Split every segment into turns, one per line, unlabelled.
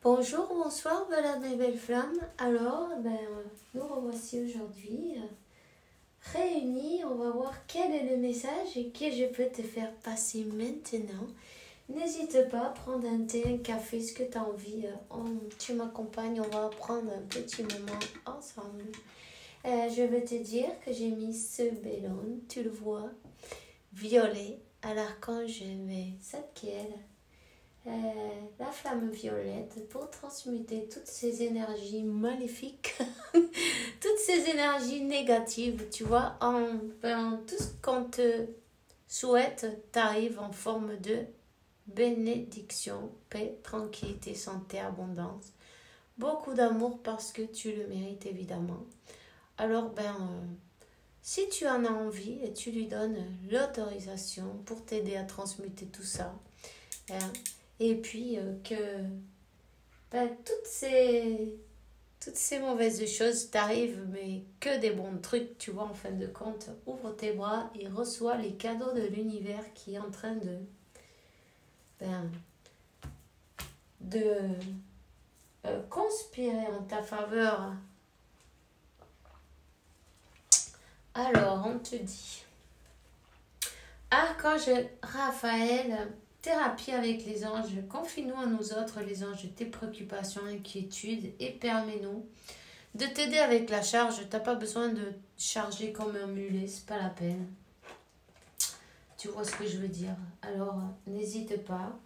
Bonjour, bonsoir, voilà mes belles flammes. Alors, nous revoici aujourd'hui réunis. On va voir quel est le message et que je peux te faire passer maintenant. N'hésite pas à prendre un thé, un café, ce que tu as envie. Tu m'accompagnes, on va prendre un petit moment ensemble. Je vais te dire que j'ai mis ce bellon, tu le vois, violet, à l'archange Zadkiel. La flamme violette pour transmuter toutes ces énergies maléfiques, toutes ces énergies négatives, tu vois, tout ce qu'on te souhaite t'arrive en forme de bénédiction, paix, tranquillité, santé, abondance, beaucoup d'amour parce que tu le mérites évidemment. Alors si tu en as envie et tu lui donnes l'autorisation pour t'aider à transmuter tout ça, et puis toutes ces mauvaises choses t'arrivent, mais que des bons trucs, tu vois, en fin de compte. Ouvre tes bras et reçois les cadeaux de l'univers qui est en train de conspirer en ta faveur. Alors, on te dit, Archange Raphaël, thérapie avec les anges, confie-nous à nous autres, les anges, tes préoccupations, inquiétudes et permets-nous de t'aider avec la charge. T'as pas besoin de charger comme un mulet, c'est pas la peine. Tu vois ce que je veux dire? Alors, n'hésite pas.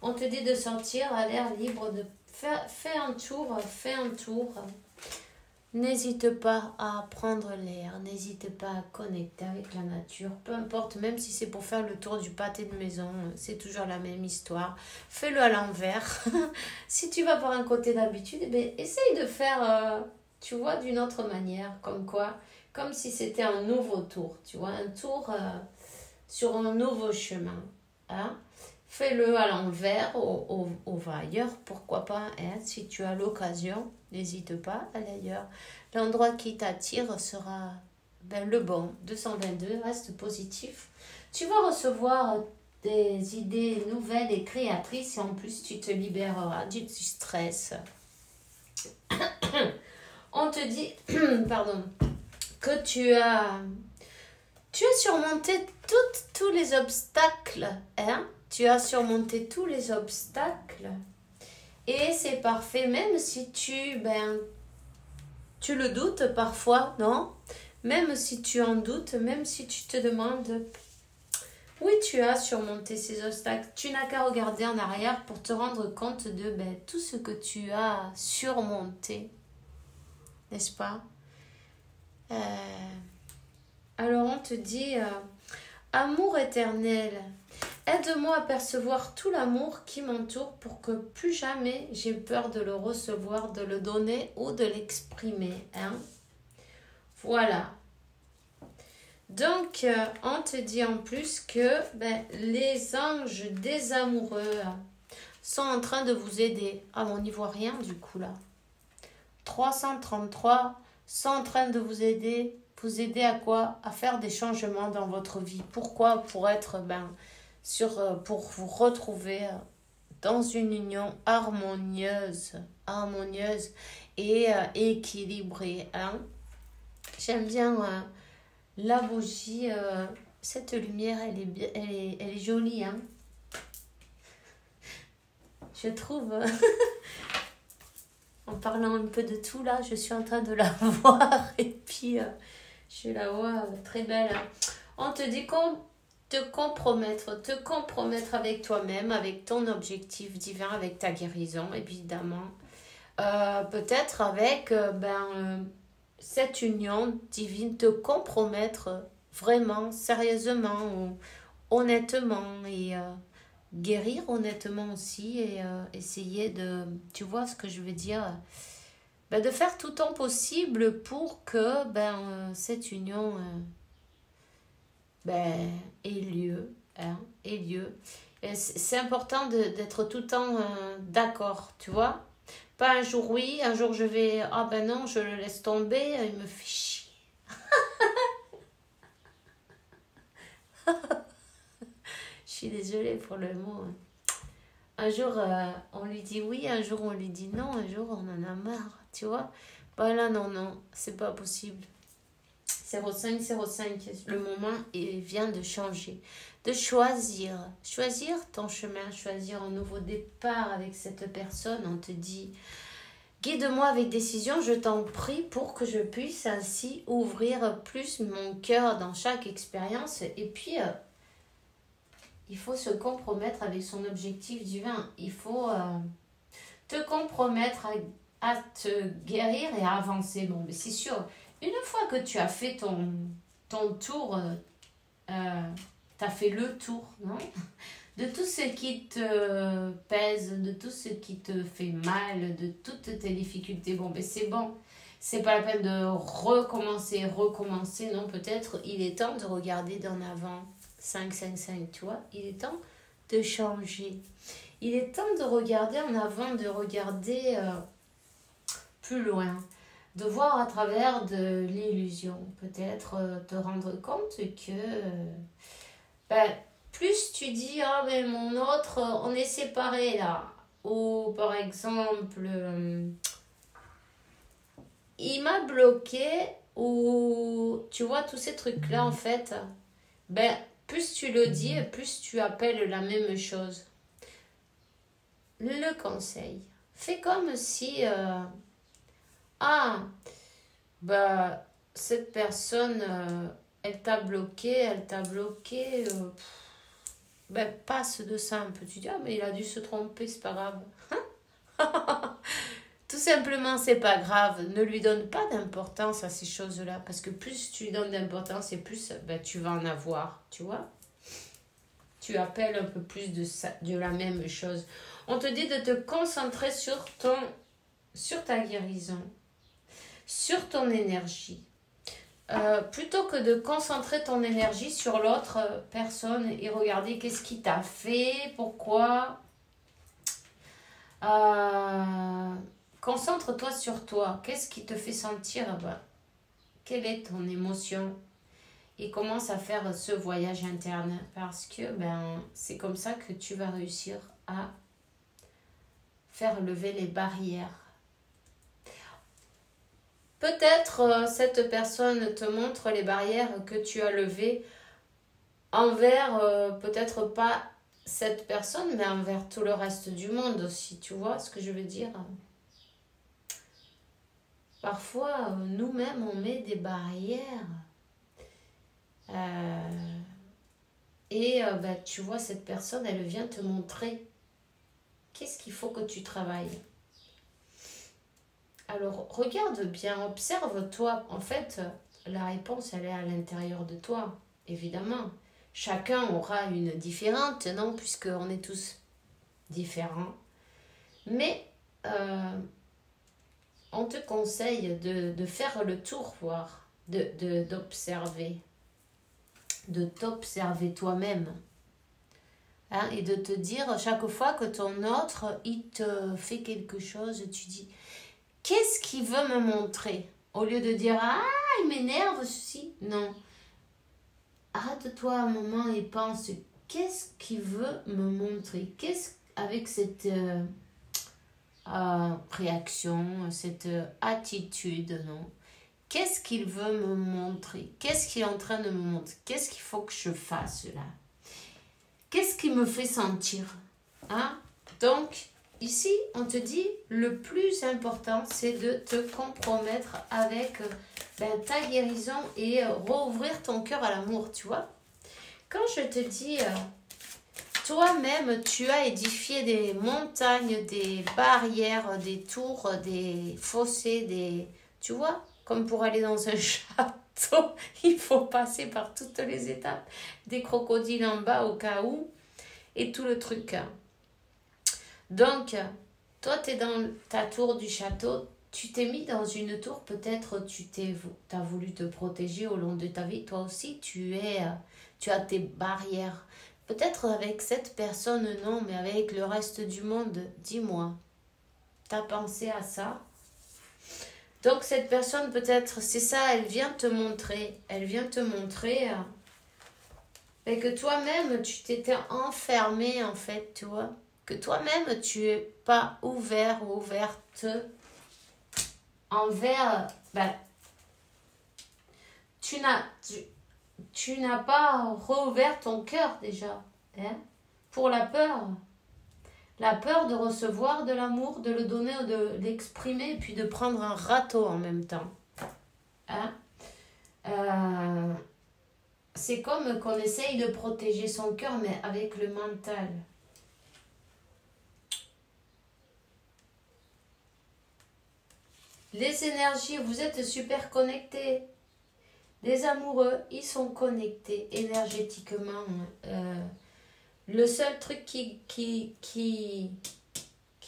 On te dit de sortir à l'air libre, de faire un tour, fais un tour. N'hésite pas à prendre l'air, n'hésite pas à connecter avec la nature, peu importe, même si c'est pour faire le tour du pâté de maison, c'est toujours la même histoire. Fais-le à l'envers. Si tu vas par un côté d'habitude, essaye de faire, tu vois, d'une autre manière, comme si c'était un nouveau tour, tu vois, un tour sur un nouveau chemin. Hein? Fais-le à l'envers, au va ailleurs, pourquoi pas, hein, si tu as l'occasion, n'hésite pas à aller ailleurs. L'endroit qui t'attire sera le bon. 222, reste positif. Tu vas recevoir des idées nouvelles et créatrices et en plus tu te libéreras du stress. On te dit, pardon, que tu as surmonté tous les obstacles, hein? Tu as surmonté tous les obstacles et c'est parfait, même si tu le doutes parfois, non? Même si tu en doutes, même si tu te demandes, oui, tu as surmonté ces obstacles. Tu n'as qu'à regarder en arrière pour te rendre compte de tout ce que tu as surmonté, n'est-ce pas? Alors on te dit, amour éternel, aide-moi à percevoir tout l'amour qui m'entoure pour que plus jamais j'ai peur de le recevoir, de le donner ou de l'exprimer. Hein? Voilà. Donc, on te dit en plus que les anges des amoureux sont en train de vous aider. Ah, on n'y voit rien du coup là. 333 sont en train de vous aider. Vous aider à quoi? À faire des changements dans votre vie. Pourquoi? Pour être, pour vous retrouver dans une union harmonieuse et équilibrée. Hein? J'aime bien la bougie, cette lumière, elle est jolie. Hein? Je trouve, en parlant un peu de tout là, je suis en train de la voir et puis je la vois très belle. Hein? On te dit te compromettre avec toi-même, avec ton objectif divin, avec ta guérison, évidemment. Peut-être avec cette union divine, te compromettre vraiment, sérieusement ou honnêtement et guérir honnêtement aussi et essayer de, tu vois ce que je veux dire, de faire tout ton possible pour que cette union ait lieu. Hein, ait lieu. Et c'est important d'être tout le temps d'accord, tu vois. Pas un jour oui, un jour je vais, non, je le laisse tomber, il me fait chier. Je suis désolée pour le mot. Hein. Un jour, on lui dit oui, un jour, on lui dit non, un jour, on en a marre, tu vois. Bah là, non, non, c'est pas possible. 0505, le moment vient de changer, de choisir. Choisir ton chemin, choisir un nouveau départ avec cette personne. On te dit, guide-moi avec décision, je t'en prie, pour que je puisse ainsi ouvrir plus mon cœur dans chaque expérience. Et puis, il faut se compromettre avec son objectif divin. Il faut te compromettre à te guérir et à avancer. Bon, mais c'est sûr, une fois que tu as fait ton tour, tu as fait le tour, non? De tout ce qui te pèse, de tout ce qui te fait mal, de toutes tes difficultés. Bon, mais c'est bon. C'est pas la peine de recommencer, non, peut-être il est temps de regarder d'en avant. 5, tu vois, il est temps de changer. Il est temps de regarder en avant, de regarder plus loin, de voir à travers de l'illusion. Peut-être te rendre compte que plus tu dis, ah mais mon autre, on est séparés là. Ou par exemple, il m'a bloqué, ou tu vois, tous ces trucs-là en fait, plus tu le dis, plus tu appelles la même chose. Le conseil, fais comme si cette personne elle t'a bloqué, passe de ça un peu. Tu dis, ah mais il a dû se tromper, c'est pas grave. Tout simplement, c'est pas grave. Ne lui donne pas d'importance à ces choses-là, parce que plus tu lui donnes d'importance et plus tu vas en avoir, tu vois. Tu appelles un peu plus de la même chose. On te dit de te concentrer sur ta guérison, sur ton énergie. Plutôt que de concentrer ton énergie sur l'autre personne et regarder qu'est-ce qui t'a fait, pourquoi. Concentre-toi sur toi. Qu'est-ce qui te fait sentir quelle est ton émotion? Et commence à faire ce voyage interne, parce que c'est comme ça que tu vas réussir à faire lever les barrières. Peut-être cette personne te montre les barrières que tu as levées envers peut-être pas cette personne, mais envers tout le reste du monde aussi. Tu vois ce que je veux dire? Parfois, nous-mêmes, on met des barrières. Et tu vois, cette personne, elle vient te montrer qu'est-ce qu'il faut que tu travailles. Alors, regarde bien, observe-toi. En fait, la réponse, elle est à l'intérieur de toi, évidemment. Chacun aura une différente, non? Puisqu'on est tous différents. Mais on te conseille de faire le tour, voir, d'observer. De t'observer toi-même. Hein, et de te dire, chaque fois que ton autre, il te fait quelque chose, tu dis, qu'est-ce qu'il veut me montrer? Au lieu de dire, ah, il m'énerve, ceci. Non. Arrête-toi un moment et pense, qu'est-ce qu'il veut me montrer? Avec cette réaction, cette attitude, non? Qu'est-ce qu'il veut me montrer? Qu'est-ce qu'il est en train de me montrer? Qu'est-ce qu'il faut que je fasse là? Qu'est-ce qui me fait sentir? Hein? Donc, ici, on te dit, le plus important, c'est de te compromettre avec ta guérison et rouvrir ton cœur à l'amour, tu vois. Quand je te dis, toi-même, tu as édifié des montagnes, des barrières, des tours, des fossés, tu vois, comme pour aller dans un château, il faut passer par toutes les étapes. Des crocodiles en bas au cas où, et tout le truc. Donc, toi, tu es dans ta tour du château, tu t'es mis dans une tour, peut-être tu as voulu te protéger au long de ta vie. Toi aussi, tu as tes barrières. Peut-être avec cette personne, non, mais avec le reste du monde, dis-moi, tu as pensé à ça? Donc cette personne, peut-être, c'est ça, elle vient te montrer que toi-même, tu t'étais enfermé, en fait, tu vois. que toi-même, tu n'es pas ouvert ou ouverte envers... Ben, tu n'as pas rouvert ton cœur déjà, hein, pour la peur. La peur de recevoir de l'amour, de le donner ou de l'exprimer, et puis de prendre un râteau en même temps. Hein? C'est comme qu'on essaye de protéger son cœur, mais avec le mental. Les énergies, vous êtes super connectés. Les amoureux, ils sont connectés énergétiquement. Le seul truc qui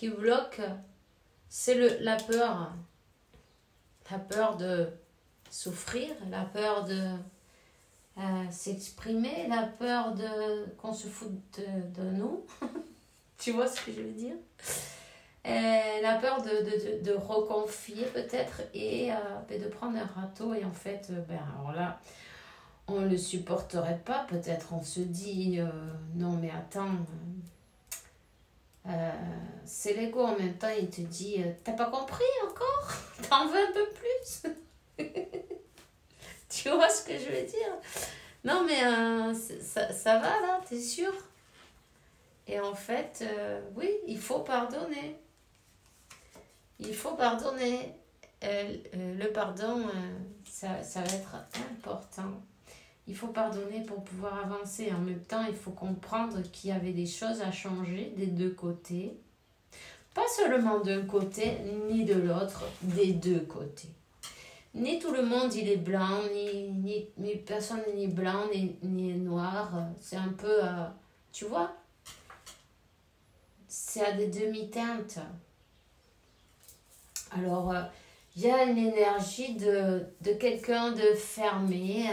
bloque, c'est la peur. La peur de souffrir, la peur de s'exprimer, la peur qu'on se foute de nous. Tu vois ce que je veux dire? La peur de reconfier peut-être et de prendre un râteau. Et en fait, alors là, on ne le supporterait pas. Peut-être on se dit, non mais attends, c'est l'ego en même temps. Il te dit, t'as pas compris encore? T'en veux un peu plus? Tu vois ce que je veux dire? Non mais ça va là, t'es sûr? Et en fait, oui, il faut pardonner. Il faut pardonner. Le pardon, ça va être important. Il faut pardonner pour pouvoir avancer. En même temps, il faut comprendre qu'il y avait des choses à changer des deux côtés. Pas seulement d'un côté, ni de l'autre, des deux côtés. Ni tout le monde, il est blanc, ni personne n'est ni blanc, ni noir. C'est un peu, tu vois, c'est à des demi-teintes. Alors, il y a une énergie de quelqu'un de fermé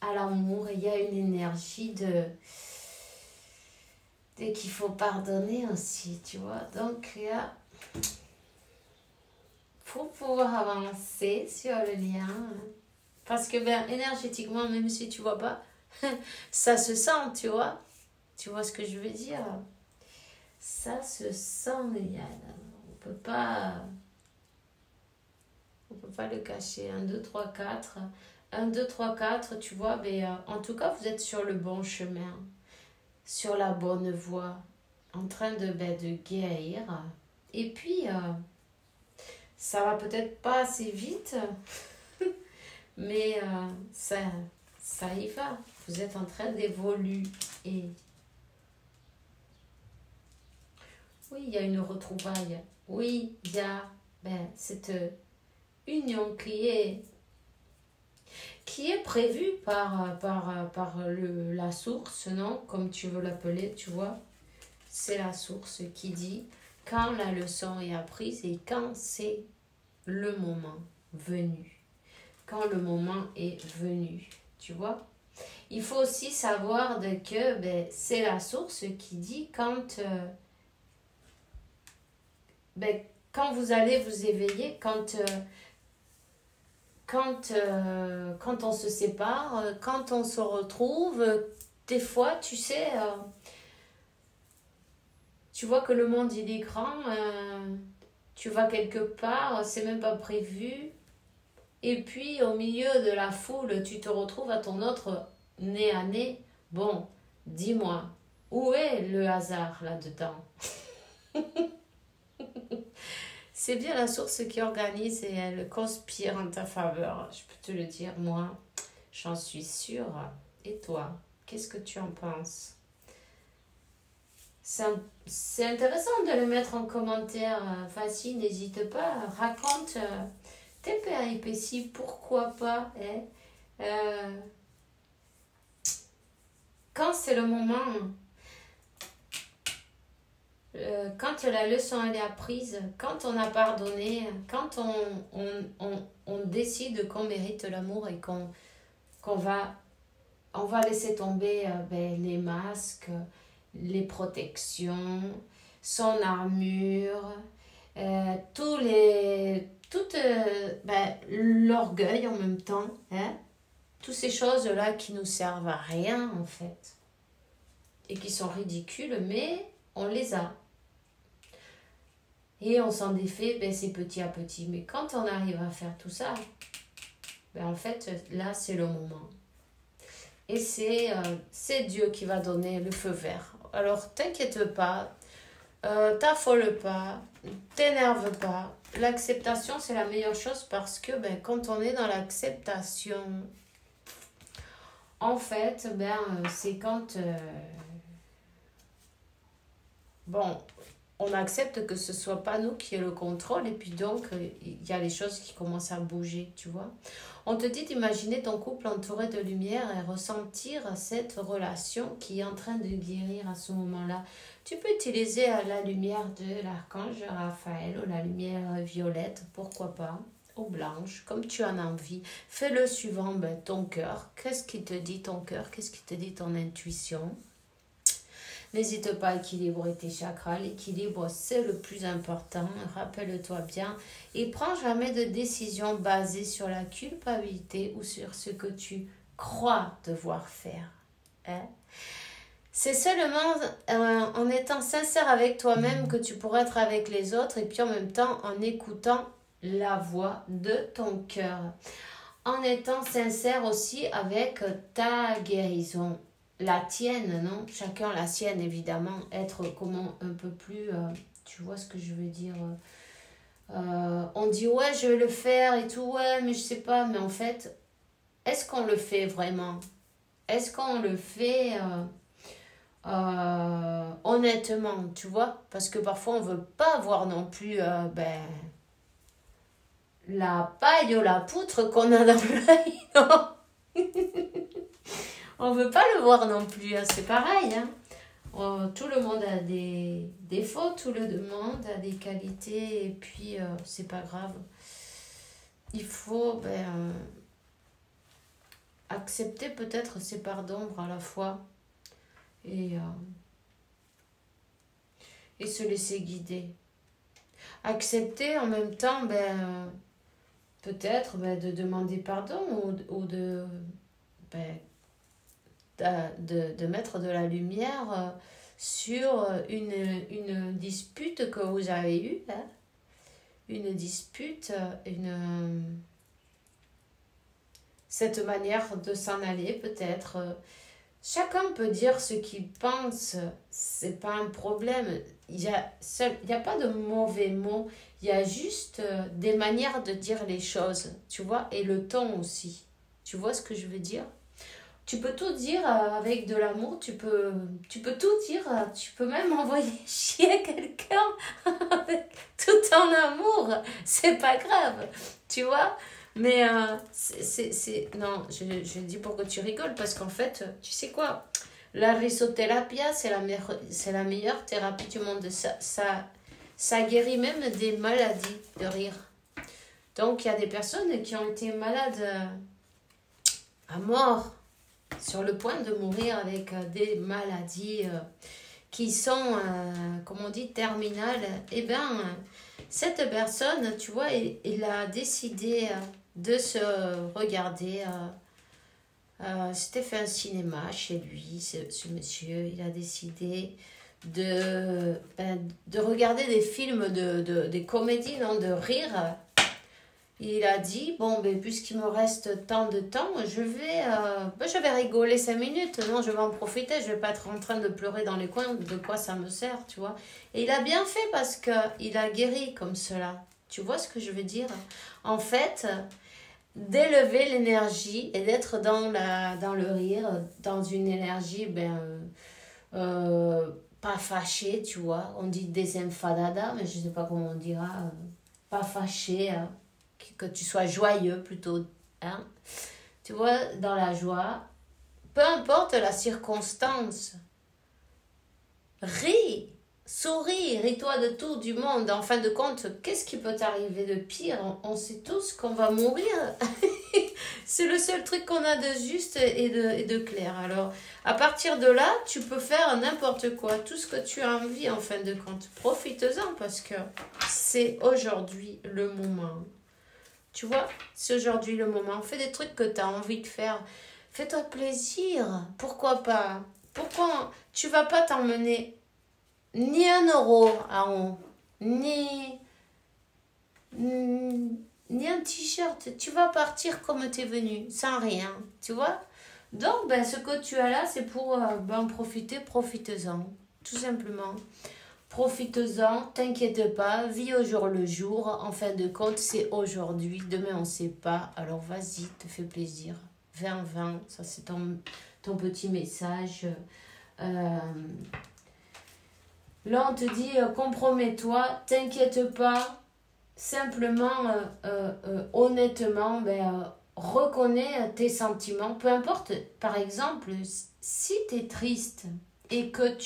à l'amour. Et il y a une énergie de qu'il faut pardonner aussi, tu vois. Donc, il faut pouvoir avancer sur le lien. Parce que, énergétiquement, même si tu vois pas, ça se sent, tu vois. Tu vois ce que je veux dire? Ça se sent, Yann. On peut pas le cacher. 1, 2, 3, 4. 1, 2, 3, 4, tu vois. En tout cas, vous êtes sur le bon chemin. Sur la bonne voie. En train de guérir. Et puis, ça va peut-être pas assez vite. Mais ça y va. Vous êtes en train d'évoluer. Oui, il y a une retrouvaille. Oui, il y a cette union qui est prévue par la source, non? Comme tu veux l'appeler, tu vois. C'est la source qui dit quand la leçon est apprise et quand c'est le moment venu. Quand le moment est venu, tu vois. Il faut aussi savoir que c'est la source qui dit quand vous allez vous éveiller, quand on se sépare, quand on se retrouve, des fois, tu sais, tu vois que le monde il est grand, tu vas quelque part, c'est même pas prévu, et puis au milieu de la foule, tu te retrouves à ton autre nez à nez. Bon, dis-moi, où est le hasard là-dedans? C'est bien la source qui organise et elle conspire en ta faveur. Je peux te le dire, moi, j'en suis sûre. Et toi, qu'est-ce que tu en penses? C'est intéressant de le mettre en commentaire. Vas-y, n'hésite pas. Raconte tes péripéties, pourquoi pas. Quand c'est le moment... quand la leçon elle est apprise, quand on a pardonné, quand on décide qu'on mérite l'amour et qu'on va laisser tomber les masques, les protections, son armure, l'orgueil en même temps, hein, toutes ces choses-là qui nous servent à rien en fait et qui sont ridicules, mais on les a. Et on s'en défait, ben, c'est petit à petit. Mais quand on arrive à faire tout ça, ben, en fait, là, c'est le moment. Et c'est Dieu qui va donner le feu vert. Alors, t'inquiète pas, t'affole pas, t'énerve pas. L'acceptation, c'est la meilleure chose parce que ben, quand on est dans l'acceptation, en fait, ben, c'est quand... bon, on accepte que ce soit pas nous qui ait le contrôle et puis donc il y a les choses qui commencent à bouger, tu vois. On te dit d'imaginer ton couple entouré de lumière et ressentir cette relation qui est en train de guérir à ce moment-là. Tu peux utiliser la lumière de l'archange Raphaël ou la lumière violette, pourquoi pas, ou blanche, comme tu en as envie. Fais le suivant, ben, ton cœur. Qu'est-ce qui te dit ton cœur? Qu'est-ce qui te dit ton intuition? N'hésite pas à équilibrer tes chakras. L'équilibre, c'est le plus important. Rappelle-toi bien. Et prends jamais de décision basée sur la culpabilité ou sur ce que tu crois devoir faire. Hein? C'est seulement en étant sincère avec toi-même que tu pourras être avec les autres et puis en même temps en écoutant la voix de ton cœur. En étant sincère aussi avec ta guérison. La tienne, non? Chacun la sienne, évidemment. Être comment un peu plus... tu vois ce que je veux dire? On dit, ouais, je vais le faire et tout, ouais, mais je sais pas. Mais en fait, est-ce qu'on le fait vraiment? Est-ce qu'on le fait honnêtement, tu vois? Parce que parfois, on veut pas voir non plus ben, la paille ou la poutre qu'on a dans l'œil, non? On veut pas le voir non plus, hein, c'est pareil. Hein. Tout le monde a des défauts, tout le monde a des qualités, et puis c'est pas grave. Il faut ben, accepter peut-être ses parts d'ombre à la fois et se laisser guider. Accepter en même temps, ben, peut-être ben, de demander pardon ou de... Ben, de mettre de la lumière sur une dispute que vous avez eue, hein? Une dispute, cette manière de s'en aller peut-être. Chacun peut dire ce qu'il pense, c'est pas un problème. Il y a pas de mauvais mots, il y a juste des manières de dire les choses, tu vois, et le ton aussi. Tu vois ce que je veux dire? Tu peux tout dire avec de l'amour, tu peux tout dire, tu peux même envoyer chier quelqu'un avec tout en amour, c'est pas grave, tu vois. Mais non, je dis pour que tu rigoles, parce qu'en fait, tu sais quoi, la risothérapie, c'est la meilleure thérapie du monde, ça guérit même des maladies de rire. Donc il y a des personnes qui ont été malades à mort, sur le point de mourir avec des maladies qui sont, comme on dit, terminales. Eh bien, cette personne, tu vois, il a décidé de se regarder. C'était fait un cinéma chez lui, ce monsieur. Il a décidé de regarder des films, des comédies, non, de rire. Il a dit, bon, ben, puisqu'il me reste tant de temps, je vais rigoler 5 minutes. Non, je vais en profiter. Je vais pas être en train de pleurer dans les coins. De quoi ça me sert, tu vois. Et il a bien fait parce qu'il a guéri comme cela. Tu vois ce que je veux dire? En fait, d'élever l'énergie et d'être dans le rire, dans une énergie, pas fâchée, tu vois. On dit désenfadada, mais je sais pas comment on dira. Pas fâchée, que tu sois joyeux plutôt, hein, tu vois, dans la joie, peu importe la circonstance, ris, souris, ris-toi de tout du monde. En fin de compte, qu'est-ce qui peut t'arriver de pire? On sait tous qu'on va mourir. C'est le seul truc qu'on a de juste et de clair. Alors, à partir de là, tu peux faire n'importe quoi, tout ce que tu as envie en fin de compte. Profites-en parce que c'est aujourd'hui le moment. Tu vois, c'est aujourd'hui le moment. Fais des trucs que tu as envie de faire. Fais-toi plaisir. Pourquoi pas? Pourquoi tu vas pas t'emmener ni 1 euro à haut? ni, ni un t-shirt. Tu vas partir comme tu es venu, sans rien, tu vois. Donc, ben, ce que tu as là, c'est pour en profiter, profite-en, tout simplement. Profite-en, t'inquiète pas, vis au jour le jour. En fin de compte, c'est aujourd'hui, demain on ne sait pas. Alors vas-y, te fais plaisir. 20-20, ça c'est ton petit message. Là on te dit, compromets-toi, t'inquiète pas. Simplement, honnêtement, reconnais tes sentiments. Peu importe, par exemple, si tu es triste et que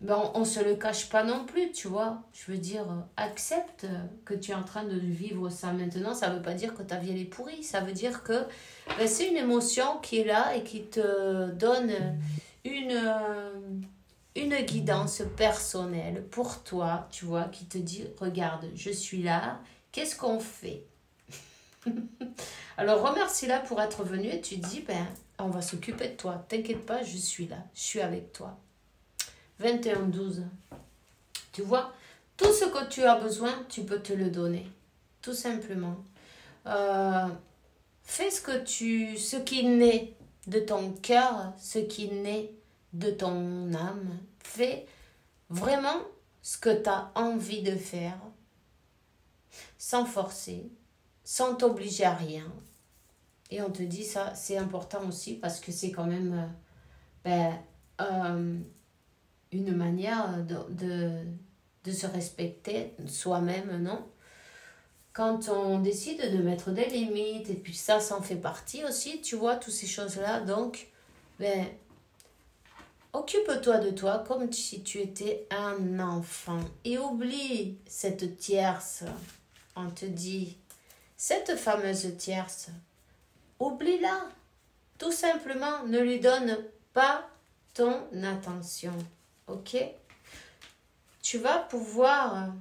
on se le cache pas non plus, tu vois. Je veux dire, accepte que tu es en train de vivre ça maintenant. Ça veut pas dire que ta vie elle est pourrie. Ça veut dire que c'est une émotion qui est là et qui te donne une guidance personnelle pour toi, tu vois, qui te dit, regarde, je suis là, qu'est-ce qu'on fait? Alors remercie-la pour être venue et tu dis, on va s'occuper de toi, t'inquiète pas, je suis là, je suis avec toi. 21-12. Tu vois, tout ce que tu as besoin, tu peux te le donner. Tout simplement. Fais ce qui naît de ton cœur, ce qui naît de ton âme. Fais vraiment ce que tu as envie de faire, sans forcer, sans t'obliger à rien. Et on te dit ça, c'est important aussi parce que c'est quand même une manière de se respecter soi-même, non? Quand on décide de mettre des limites, et puis ça en fait partie aussi, tu vois, toutes ces choses-là. Donc, occupe-toi de toi comme si tu étais un enfant. Et oublie cette tierce, on te dit, cette fameuse tierce, oublie-la. Tout simplement, ne lui donne pas ton attention. Ok? Tu vas pouvoir...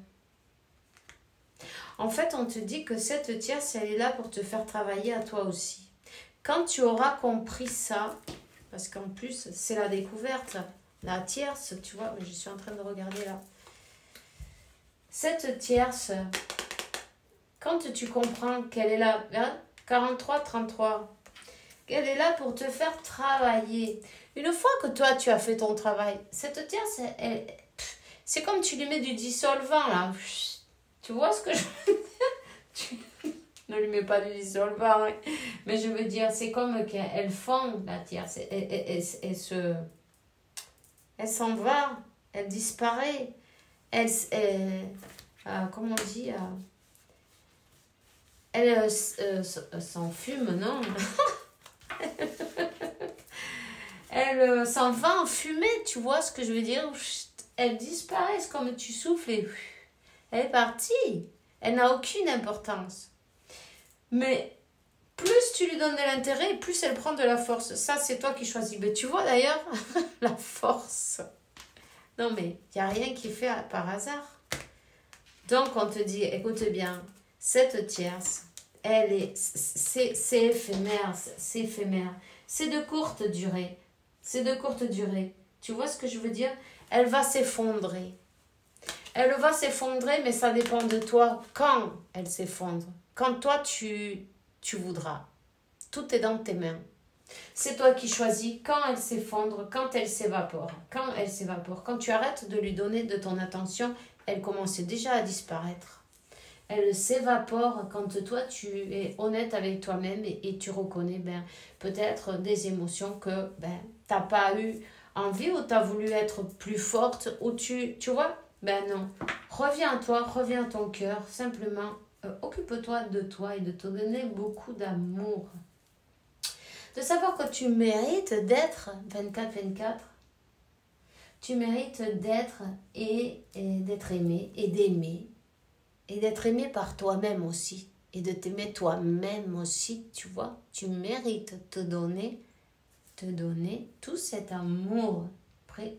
En fait, on te dit que cette tierce, elle est là pour te faire travailler à toi aussi. Quand tu auras compris ça, parce qu'en plus, c'est la découverte, la tierce, tu vois, mais je suis en train de regarder là. Cette tierce, quand tu comprends qu'elle est là, 43-33, qu'elle est là pour te faire travailler. Une fois que toi, tu as fait ton travail, cette tierce, c'est comme tu lui mets du dissolvant, là. Tu vois ce que je veux dire? Ne lui mets pas du dissolvant, hein. Mais je veux dire, c'est comme qu'elle fond, la tierce. Elle s'en va, elle disparaît. Comment on dit? Elle s'enfume, non? Elle s'en va en fumée, tu vois ce que je veux dire? Elle disparaît, c'est comme tu souffles et elle est partie. Elle n'a aucune importance. Mais plus tu lui donnes de l'intérêt, plus elle prend de la force. Ça, c'est toi qui choisis. Mais tu vois d'ailleurs, la force. Non, mais il n'y a rien qui est fait par hasard. Donc, on te dit, écoute bien, cette tierce, c'est éphémère, c'est éphémère. C'est de courte durée. C'est de courte durée. Tu vois ce que je veux dire? Elle va s'effondrer. Elle va s'effondrer, mais ça dépend de toi quand elle s'effondre. Quand toi, tu voudras. Tout est dans tes mains. C'est toi qui choisis quand elle s'effondre, quand elle s'évapore. Quand elle s'évapore. Quand tu arrêtes de lui donner de ton attention, elle commence déjà à disparaître. Elle s'évapore quand toi, tu es honnête avec toi-même et tu reconnais peut-être des émotions que tu n'as pas eu envie ou tu as voulu être plus forte ou tu vois, non. Reviens à toi, reviens à ton cœur, simplement occupe-toi de toi et de te donner beaucoup d'amour. De savoir que tu mérites d'être 24-24, tu mérites d'être et d'être aimé et d'aimer et d'être aimé par toi-même aussi et de t'aimer toi-même aussi, tu vois. Tu mérites te donner tout cet amour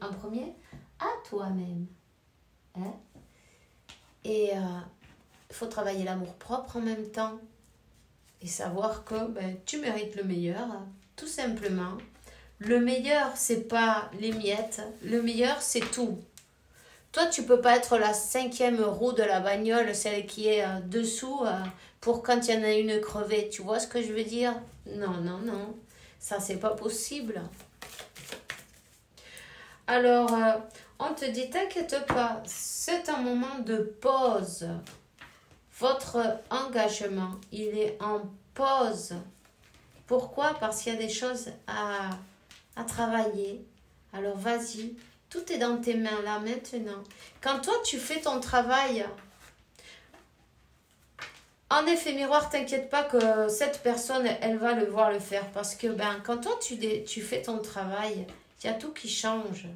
en premier à toi-même. Hein? Et il faut travailler l'amour propre en même temps et savoir que tu mérites le meilleur, tout simplement. Le meilleur, c'est pas les miettes, le meilleur, c'est tout. Toi, tu peux pas être la 5e roue de la bagnole, celle qui est dessous, pour quand il y en a une crevée. Tu vois ce que je veux dire? Non, non, non. Ça, c'est pas possible. Alors, on te dit, t'inquiète pas, c'est un moment de pause. Votre engagement, il est en pause. Pourquoi? Parce qu'il y a des choses à travailler. Alors, vas-y. Tout est dans tes mains là maintenant. Quand toi tu fais ton travail, en effet miroir, t'inquiète pas que cette personne, elle va le voir le faire. Parce que quand toi tu fais ton travail, il y a tout qui change.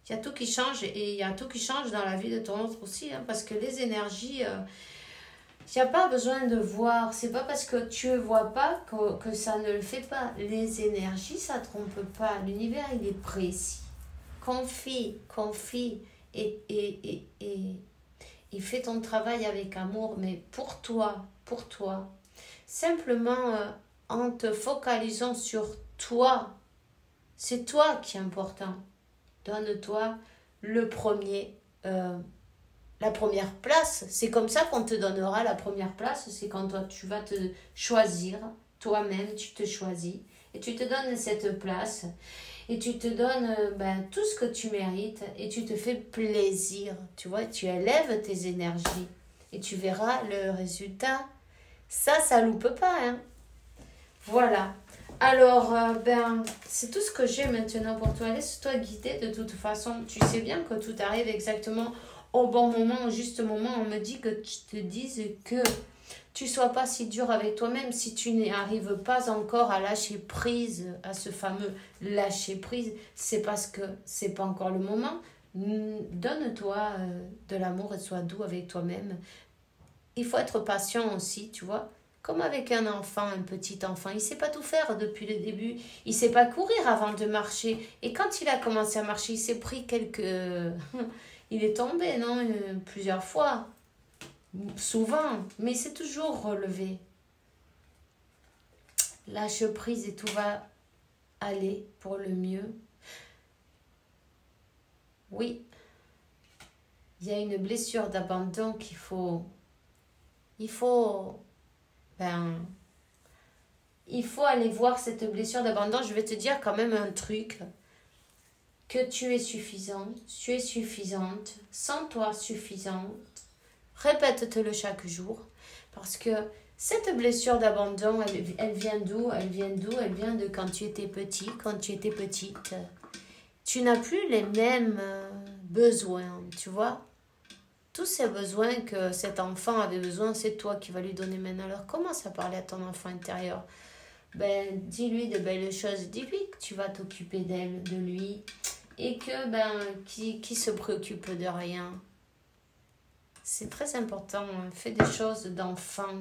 Il y a tout qui change et il y a tout qui change dans la vie de ton autre aussi. Hein, parce que les énergies, il n'y a pas besoin de voir. C'est pas parce que tu ne vois pas que ça ne le fait pas. Les énergies, ça ne trompe pas. L'univers, il est précis. Confie et fais ton travail avec amour, mais pour toi. Simplement en te focalisant sur toi. C'est toi qui est important. Donne-toi la première place. C'est comme ça qu'on te donnera la première place. C'est quand toi, tu vas te choisir. Toi-même, tu te choisis. Et tu te donnes cette place. Et tu te donnes tout ce que tu mérites. Et tu te fais plaisir. Tu vois, tu élèves tes énergies. Et tu verras le résultat. Ça loupe pas. Hein. Voilà. Alors, c'est tout ce que j'ai maintenant pour toi. Laisse-toi guider de toute façon. Tu sais bien que tout arrive exactement au bon moment, au juste moment. On me dit que je te dise que tu sois pas si dur avec toi-même si tu n'y arrives pas encore à lâcher prise, à ce fameux lâcher prise. C'est parce que c'est pas encore le moment. Donne-toi de l'amour et sois doux avec toi-même. Il faut être patient aussi, tu vois. Comme avec un enfant, un petit enfant, il ne sait pas tout faire depuis le début. Il ne sait pas courir avant de marcher. Et quand il a commencé à marcher, il s'est pris il est tombé, non? Plusieurs fois. Souvent. Mais il s'est toujours relevé. Lâche prise et tout va aller pour le mieux. Oui. Il y a une blessure d'abandon qu'il faut... Il faut aller voir cette blessure d'abandon. Je vais te dire quand même un truc. Que tu es suffisant, tu es suffisante, sens-toi suffisante. Répète-te-le chaque jour. Parce que cette blessure d'abandon, elle vient d'où? Elle vient de quand tu étais petit, quand tu étais petite. Tu n'as plus les mêmes besoins, tu vois. Tous ces besoins que cet enfant avait besoin, c'est toi qui vas lui donner maintenant. Alors commence à parler à ton enfant intérieur. Dis-lui de belles choses. Dis-lui que tu vas t'occuper d'elle, de lui. Et que, qui se préoccupe de rien. C'est très important. Fais des choses d'enfant.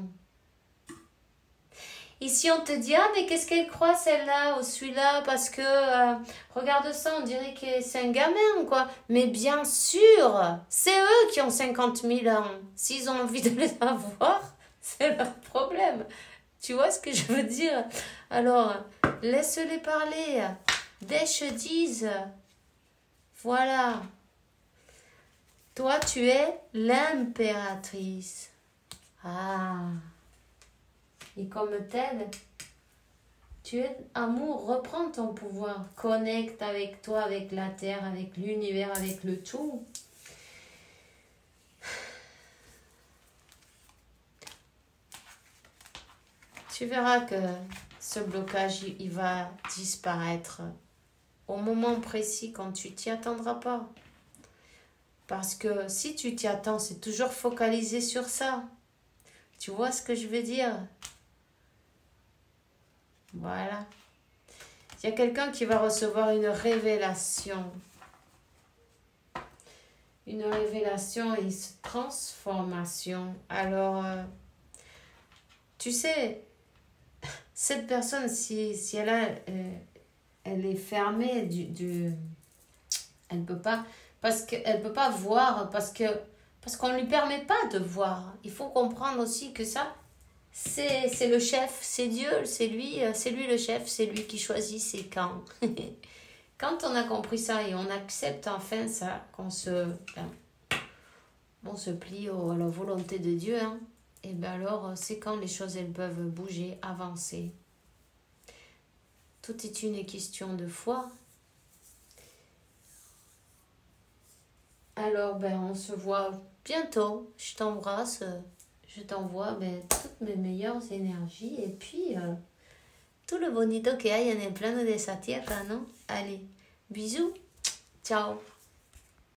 Ici, on te dit, ah, mais qu'est-ce qu'elle croit, celle-là, ou celui-là, parce que, regarde ça, on dirait que c'est un gamin, quoi. Mais bien sûr, c'est eux qui ont 50 000 ans. S'ils ont envie de les avoir, c'est leur problème. Tu vois ce que je veux dire? Alors, laisse-les parler. Dès-je-dise. Voilà. Toi, tu es l'impératrice. Ah. Et comme tel, tu es amour, reprends ton pouvoir, connecte avec toi, avec la terre, avec l'univers, avec le tout. Tu verras que ce blocage, il va disparaître au moment précis quand tu t'y attendras pas. Parce que si tu t'y attends, c'est toujours focalisé sur ça. Tu vois ce que je veux dire? Voilà. Il y a quelqu'un qui va recevoir une révélation. Une révélation et une transformation. Alors, tu sais, cette personne, si elle est fermée, elle peut pas, parce qu'elle peut pas voir, parce qu'on ne lui permet pas de voir. Il faut comprendre aussi que ça, c'est le chef, c'est Dieu, c'est lui le chef, c'est lui qui choisit ses camps. Quand on a compris ça et on accepte enfin ça, on se plie à la volonté de Dieu, hein, et bien alors c'est quand les choses elles peuvent bouger, avancer. Tout est une question de foi. Alors on se voit bientôt. Je t'embrasse, je t'envoie toutes mes meilleures énergies et puis tout le bonito que hay en el plano de esa tierra, ¿no? Allez, bisous, ciao.